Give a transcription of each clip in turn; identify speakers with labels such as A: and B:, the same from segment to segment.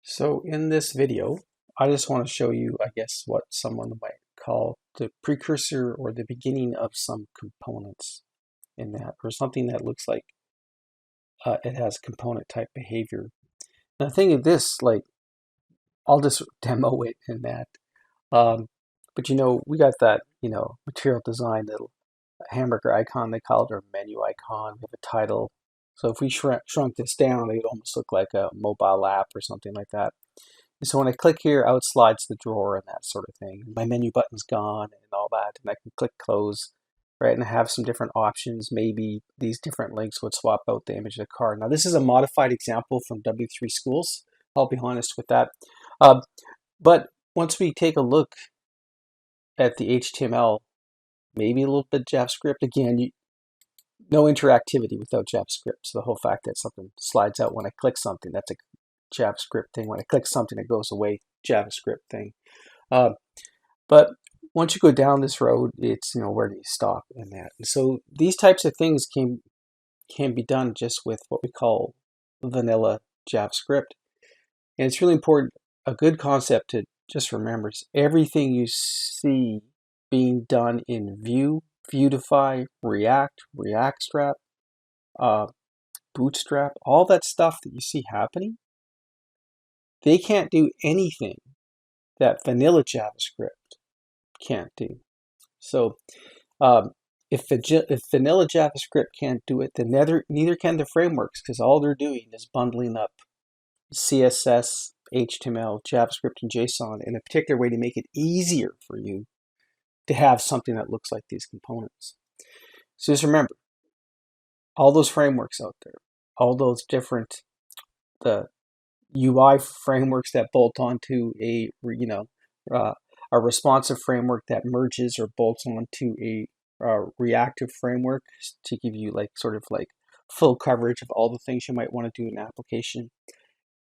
A: So in this video, I just want to show you, I guess, what someone might call the precursor or the beginning of some components in that, or something that looks like it has component type behavior. And the thing of this, like, I'll just demo it in that. But we got that, material design, little hamburger icon, they call it, or menu icon. We have a title. So if we shrunk this down, it would almost look like a mobile app or something like that. And so when I click here, out slides the drawer and that sort of thing. My menu button's gone and all that, and I can click close, right? And I have some different options. Maybe these different links would swap out the image of the card. Now this is a modified example from W3 Schools. I'll be honest with that. But once we take a look at the HTML, maybe a little bit JavaScript, again, no interactivity without JavaScript. So the whole fact that something slides out when I click something, that's a JavaScript thing. When I click something, it goes away, JavaScript thing. But once you go down this road, it's, where do you stop in that? And so these types of things can be done just with what we call vanilla JavaScript. And it's really important, a good concept to just remember is everything you see being done in Vue, Vuetify, React, Reactstrap, Bootstrap, all that stuff that you see happening, they can't do anything that vanilla JavaScript can't do. So if vanilla JavaScript can't do it, then neither can the frameworks, because all they're doing is bundling up CSS, HTML, JavaScript, and JSON in a particular way to make it easier for you to have something that looks like these components. So just remember, all those frameworks out there, all those different the UI frameworks that bolt onto a responsive framework that merges or bolts onto a reactive framework to give you sort of full coverage of all the things you might want to do in an application.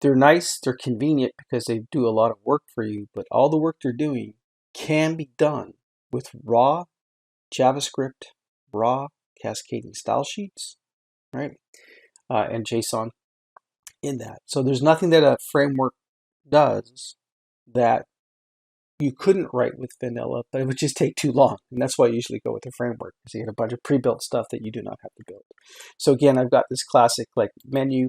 A: They're nice, they're convenient because they do a lot of work for you, but all the work they're doing can be done with raw JavaScript, raw cascading style sheets, right? And JSON in that. So there's nothing that a framework does that you couldn't write with vanilla, but it would just take too long. And that's why I usually go with a framework, because you get a bunch of pre-built stuff that you do not have to build. So again, I've got this classic menu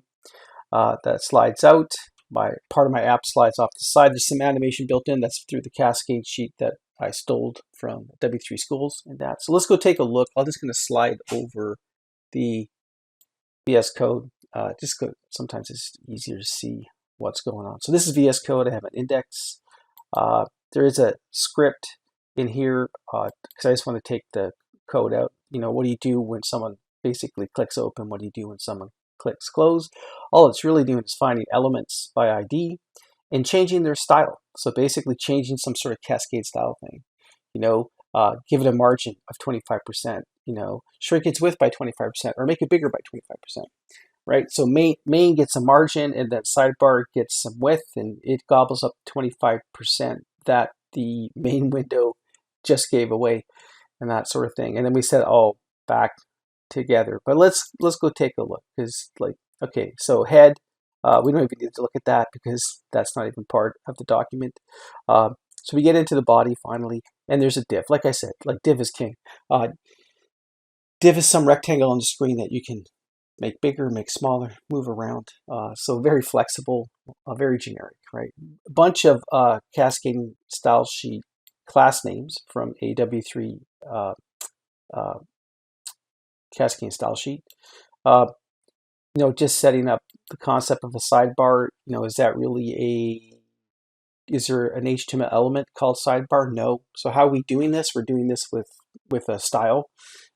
A: that slides out. Part of my app slides off the side. There's some animation built in. That's through the Cascade sheet that I stole from W3 Schools and that. So let's go take a look. I'm just going to slide over the VS Code. Sometimes it's easier to see what's going on. So this is VS Code. I have an index. There is a script in here because I just want to take the code out. What do you do when someone basically clicks open? What do you do when someone clicks close? All it's really doing is finding elements by ID and changing their style. So basically changing some sort of cascade style thing. Give it a margin of 25%, shrink its width by 25%, or make it bigger by 25%, right? So main gets a margin, and that sidebar gets some width, and it gobbles up 25% that the main window just gave away, and that sort of thing. And then we set it all back together. But let's go take a look, because okay, so head, we don't even need to look at that because that's not even part of the document. So we get into the body finally, and there's a div. Like I said, div is king. Div is some rectangle on the screen that you can make bigger, make smaller, move around. So very flexible, very generic, right? A bunch of cascading style sheet class names from a W3 cascading style sheet. Just setting up the concept of a sidebar. Is there an HTML element called sidebar? No. So how are we doing this? We're doing this with a style,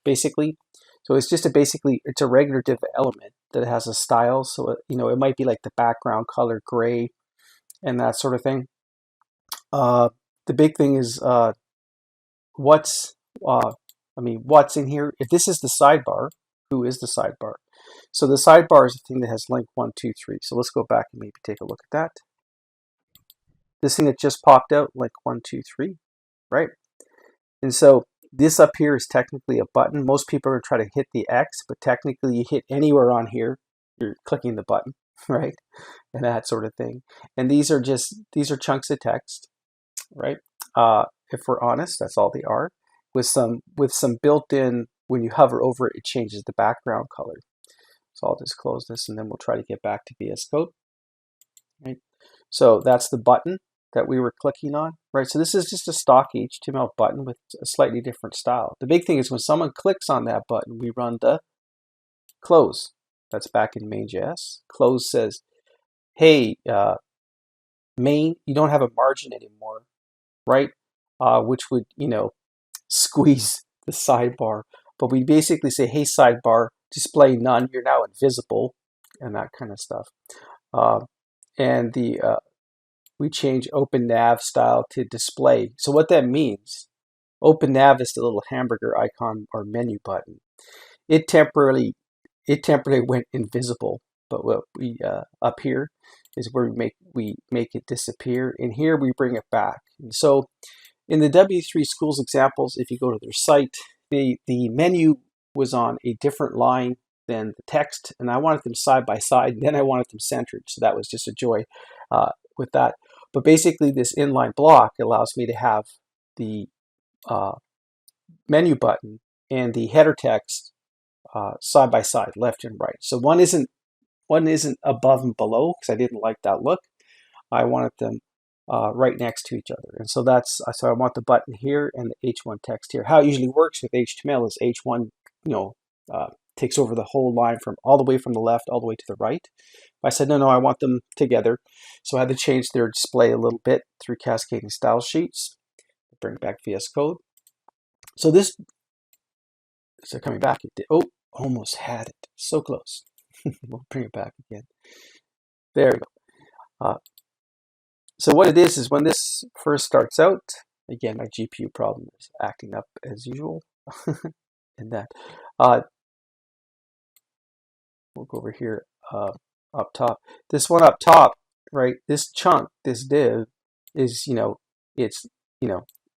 A: basically. So it's just it's a regular div element that has a style. So it might be like the background color gray and that sort of thing. The big thing is what's in here. If this is the sidebar, who is the sidebar? So the sidebar is the thing that has link 1, 2, 3. So let's go back and maybe take a look at that. This thing that just popped out, like 1, 2, 3, right? And so this up here is technically a button. Most people are going to try to hit the X, but technically you hit anywhere on here, you're clicking the button. right? And that sort of thing. And these are chunks of text, right? If we're honest, that's all they are. With some built-in, when you hover over it, it changes the background color. So I'll just close this and then we'll try to get back to VS Code. Right? So that's the button that we were clicking on, right? So this is just a stock HTML button with a slightly different style. The big thing is when someone clicks on that button, we run the close. That's back in main.js. Close says, hey, main, you don't have a margin anymore, right? Which would, squeeze the sidebar. But we basically say, hey, sidebar, display none. You're now invisible, and that kind of stuff. And we change open nav style to display. So what that means, open nav is the little hamburger icon or menu button. It temporarily went invisible, but what we up here is where we make it disappear, and here we bring it back. And so in the W3 Schools examples, if you go to their site, the menu was on a different line than the text, and I wanted them side by side, and then I wanted them centered. So that was just a joy with that. But basically, this inline block allows me to have the menu button and the header text side by side, left and right. So one isn't above and below because I didn't like that look. I wanted them right next to each other, and so I want the button here and the H1 text here. How it usually works with HTML is H1, takes over the whole line from all the way from the left all the way to the right. I said no, I want them together, so I had to change their display a little bit through cascading style sheets. Bring back VS Code. So this is coming back. Almost had it. So close. We'll bring it back again. There we go. So what it is when this first starts out, again, my GPU problem is acting up as usual. And that. We'll go over here up top. This one up top, right? This chunk, this div, is it's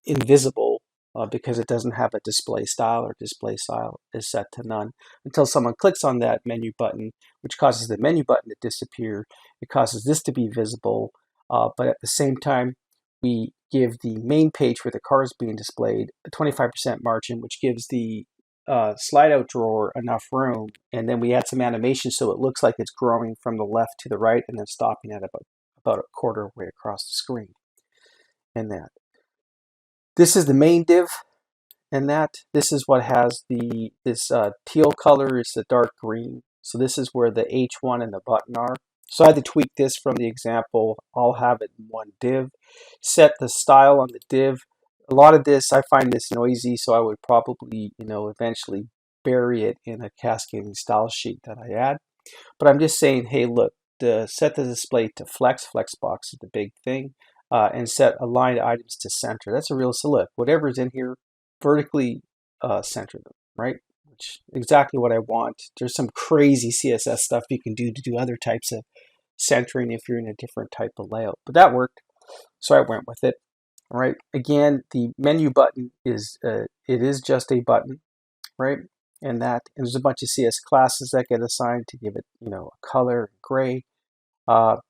A: invisible because it doesn't have a display style, or display style is set to none until someone clicks on that menu button, which causes the menu button to disappear. It causes this to be visible, but at the same time, we give the main page where the car is being displayed a 25% margin, which gives the slide out drawer enough room, and then we add some animation so it looks like it's growing from the left to the right and then stopping at about a quarter way across the screen. And that. This is the main div, and this is what has this teal color is the dark green. So this is where the H1 and the button are. So I had to tweak this from the example. I'll have it in one div. Set the style on the div. A lot of this, I find this noisy, so I would probably, eventually bury it in a cascading style sheet that I add. But I'm just saying, hey, look, set the display to flex. Flexbox is the big thing. And set aligned items to center. That's a real, so look, whatever's in here, vertically center them, right? Which exactly what I want. There's some crazy CSS stuff you can do to do other types of centering if you're in a different type of layout. But that worked, so I went with it. All right. Again, the menu button is just a button, right? And there's a bunch of CS classes that get assigned to give it, a color, gray, and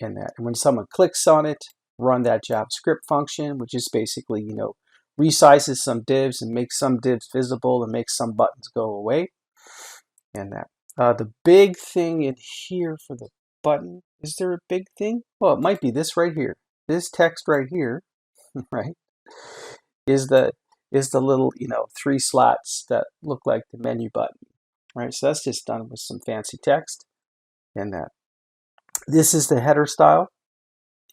A: that. And when someone clicks on it, run that JavaScript function, which is basically, resizes some divs and makes some divs visible and makes some buttons go away. And that. The big thing in here for the button, is there a big thing? Well, it might be this right here. This text right here, right, is the little, 3 slats that look like the menu button, right? So that's just done with some fancy text. And that. This is the header style,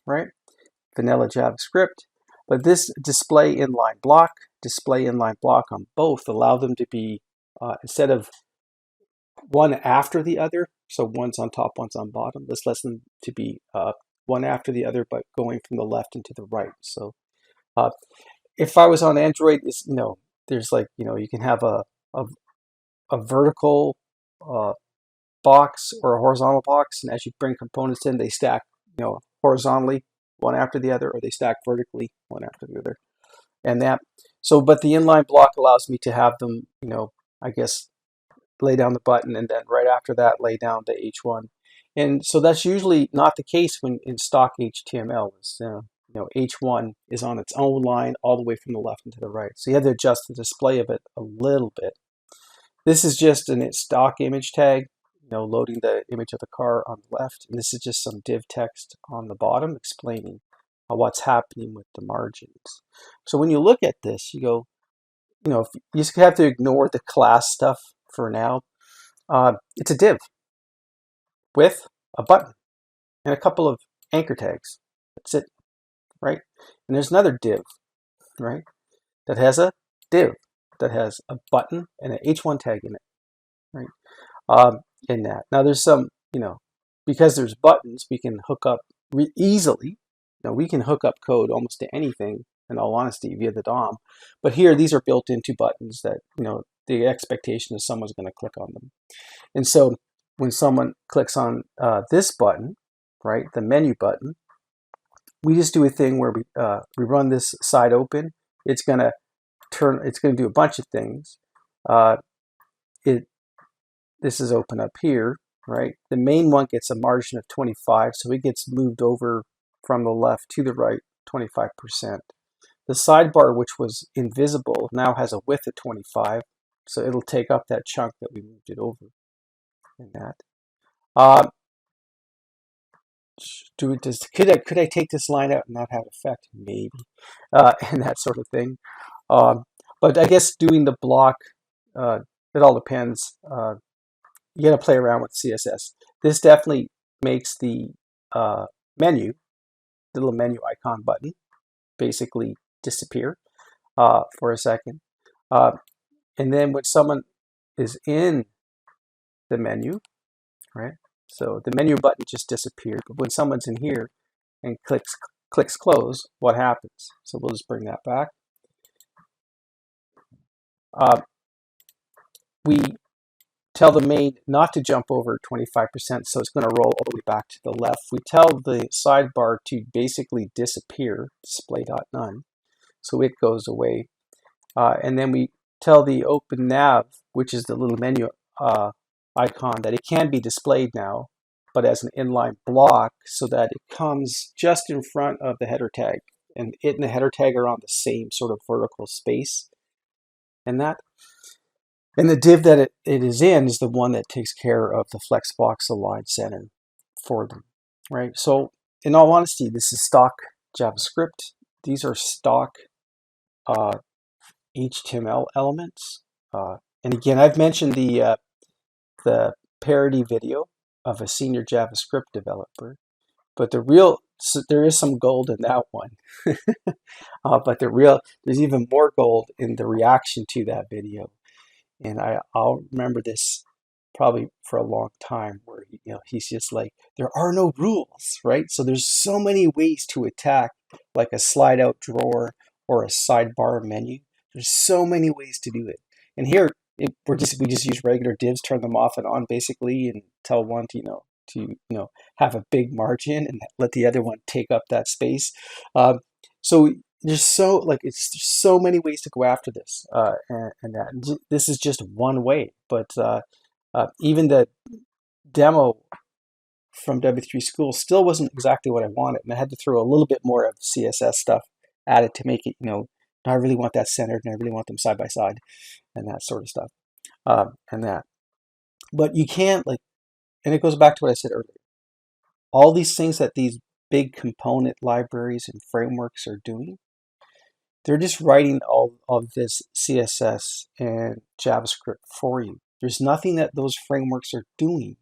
A: right? Vanilla JavaScript, but this display inline block on both allow them to be, instead of one after the other, so one's on top, one's on bottom, this lets them to be one after the other, but going from the left and to the right. So if I was on Android, there's like, you can have a vertical box or a horizontal box, and as you bring components in, they stack, horizontally one after the other, or they stack vertically one after the other. And that, so, but the inline block allows me to have them, I guess, lay down the button, and then right after that, lay down the H1. And so that's usually not the case when in stock HTML. H1 is on its own line all the way from the left and to the right. So you have to adjust the display of it a little bit. This is just a stock image tag, loading the image of the car on the left. And this is just some div text on the bottom explaining what's happening with the margins. So when you look at this, you go, you just have to ignore the class stuff for now. It's a div with a button and a couple of anchor tags. That's it, right? And there's another div, right, that has a div that has a button and an H1 tag in it, right? In that. Now there's some, because there's buttons, we can hook up easily. We can hook up code almost to anything, in all honesty, via the DOM. But here, these are built into buttons that, the expectation is someone's going to click on them. And so when someone clicks on this button, right, the menu button, we just do a thing where we run this side open. It's going to do a bunch of things. This is open up here, right? The main one gets a margin of 25, so it gets moved over from the left to the right 25%. The sidebar, which was invisible, now has a width of 25, so it'll take up that chunk that we moved it over in that. Could I take this line out and not have effect? Maybe, and that sort of thing. But I guess doing the block, it all depends. You got to play around with CSS. This definitely makes the menu, the little menu icon button, basically disappear for a second. And then when someone is in the menu, right? So the menu button just disappeared. But when someone's in here and clicks close, what happens? So we'll just bring that back. We tell the main not to jump over 25%, so it's going to roll all the way back to the left. We tell the sidebar to basically disappear, display.none, so it goes away. And then we tell the open nav, which is the little menu icon, that it can be displayed now, but as an inline block, so that it comes just in front of the header tag. And it and the header tag are on the same sort of vertical space. And the div that it is in is the one that takes care of the Flexbox Align Center for them, right? So in all honesty, this is stock JavaScript. These are stock HTML elements. And again, I've mentioned the parody video of a senior JavaScript developer, but there is some gold in that one. But there's even more gold in the reaction to that video. And I'll remember this probably for a long time, where he's just like, there are no rules, right? So there's so many ways to attack, like a slide out drawer or a sidebar menu. There's so many ways to do it. And here we just use regular divs, turn them off and on basically, and tell one to have a big margin and let the other one take up that space. So there's so many ways to go after this, and that this is just one way. But even the demo from W3 School still wasn't exactly what I wanted, and I had to throw a little bit more of CSS stuff at it to make it, I really want that centered, and I really want them side by side, and that sort of stuff, and that. But you can't and it goes back to what I said earlier. All these things that these big component libraries and frameworks are doing, they're just writing all of this CSS and JavaScript for you. There's nothing that those frameworks are doing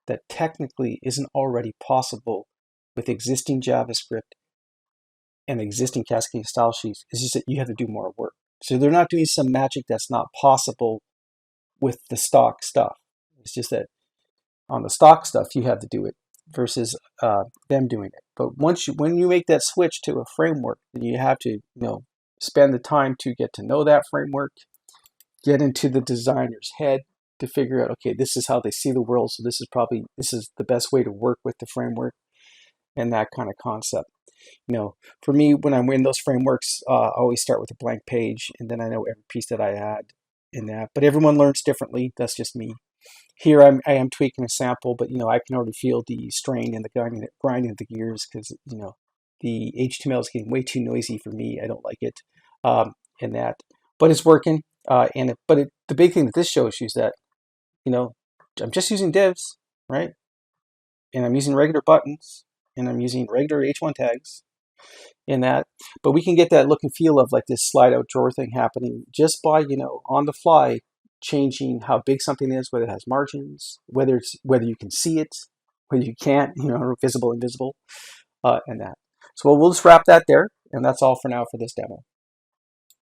A: that technically isn't already possible with existing JavaScript and existing cascading style sheets. It's just that you have to do more work. So they're not doing some magic that's not possible with the stock stuff. It's just that on the stock stuff, you have to do it versus them doing it. But when you make that switch to a framework, then you have to spend the time to get to know that framework, get into the designer's head to figure out, okay, this is how they see the world, so this is the best way to work with the framework, and that kind of concept. For me, when I'm in those frameworks, I always start with a blank page, and then I know every piece that I add in that. But everyone learns differently. That's just me. Here I am tweaking a sample, but I can already feel the strain and the grinding of the gears because the HTML is getting way too noisy for me. I don't like it, in that, but it's working. The big thing that this shows you is that I'm just using divs, right? And I'm using regular buttons, and I'm using regular H1 tags in that. But we can get that look and feel of like this slide out drawer thing happening just by, on the fly changing how big something is, whether it has margins, whether you can see it, whether you can't, visible, invisible, and that. So we'll just wrap that there, and that's all for now for this demo.